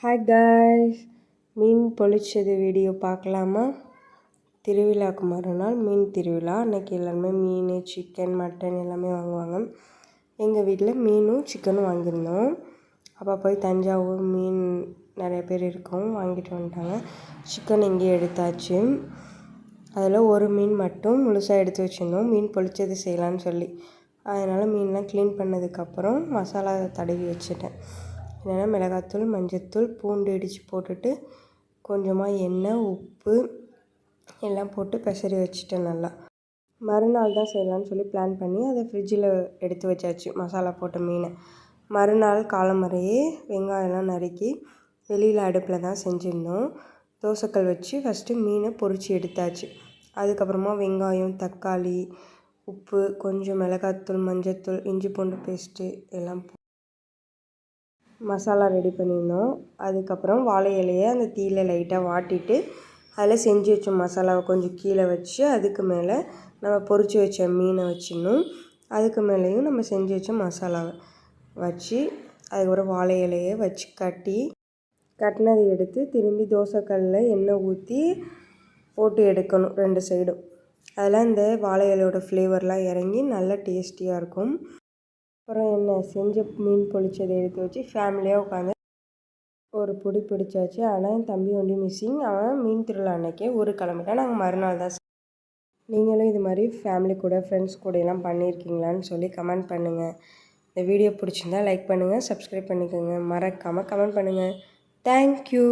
Hi guys, மீன் பொழிச்சது video பார்க்கலாமா? திருவிழாவுக்கு மறுநாள் மீன் திருவிழா. அன்றைக்கி எல்லாருமே மீன், சிக்கன், மட்டன் எல்லாமே வாங்குவாங்க. எங்கள் வீட்டில் மீனும் சிக்கனும் வாங்கியிருந்தோம். அப்போ போய் தஞ்சாவூர் மீன் நிறைய பேர் இருக்கோம், வாங்கிட்டு வந்துட்டாங்க. சிக்கன் இங்கேயே எடுத்தாச்சு. அதில் ஒரு மீன் மட்டும் முழுசாக எடுத்து வச்சுருந்தோம், மீன் பொழிச்சது செய்யலான்னு சொல்லி. அதனால் மீன்லாம் க்ளீன் பண்ணதுக்கப்புறம் மசாலா தடவி வச்சுட்டேன். என்னென்னா மிளகாத்தூள், மஞ்சத்தூள், பூண்டு இடித்து போட்டுட்டு கொஞ்சமாக எண்ணெய், உப்பு எல்லாம் போட்டு பெசரி வச்சுட்டேன். நல்லா மறுநாள் தான் செய்யலான்னு சொல்லி பிளான் பண்ணி அதை ஃப்ரிட்ஜில் எடுத்து வச்சாச்சு. மசாலா போட்ட மீனை மறுநாள் காலம்பறையே வெங்காயம்லாம் நறுக்கி வெளியில் அடுப்பில் தான் செஞ்சுருந்தோம். தோசைக்கல் வச்சு ஃபஸ்ட்டு மீனை பொரித்து எடுத்தாச்சு. அதுக்கப்புறமா வெங்காயம், தக்காளி, உப்பு, கொஞ்சம் மிளகாத்தூள், மஞ்சத்தூள், இஞ்சி பூண்டு பேஸ்ட்டு எல்லாம் மசாலா ரெடி பண்ணியிருந்தோம். அதுக்கப்புறம் வாழை இலையை அந்த தீயில் லைட்டாக வாட்டிட்டு அதில் செஞ்சு வச்ச மசாலாவை கொஞ்சம் கீழே வச்சு அதுக்கு மேலே நம்ம பொரித்து வச்ச மீனை வச்சிடணும். அதுக்கு மேலேயும் நம்ம செஞ்சு வச்ச மசாலாவை வச்சு அதுக்கப்புறம் வாழை இலையை வச்சு கட்டினதை எடுத்து திரும்பி தோசைக்கல்லில் எண்ணெய் ஊற்றி போட்டு எடுக்கணும் 2 சைடும். அதெல்லாம் இந்த வாழை இலையோட ஃப்ளேவர்லாம் இறங்கி நல்லா டேஸ்டியாக இருக்கும். அப்புறம் என்ன செஞ்ச மீன் பொழிச்சதை எடுத்து வச்சு ஃபேமிலியாக உட்காந்து ஒரு பிடி பிடிச்சாச்சு. ஆனால் என் தம்பி ஒண்டி மிஸ்ஸிங். அவன் மீன் திருவிழா அன்றைக்கே ஊருக்கு கிளம்பிட்டான். நாங்கள் மறுநாள் தான். நீங்களும் இது மாதிரி ஃபேமிலி கூட, ஃப்ரெண்ட்ஸ் கூட எல்லாம் பண்ணியிருக்கீங்களான்னு சொல்லி கமெண்ட் பண்ணுங்கள். இந்த வீடியோ பிடிச்சிருந்தா லைக் பண்ணுங்கள், சப்ஸ்கிரைப் பண்ணிக்கோங்க, மறக்காமல் கமெண்ட் பண்ணுங்கள். தேங்க்யூ.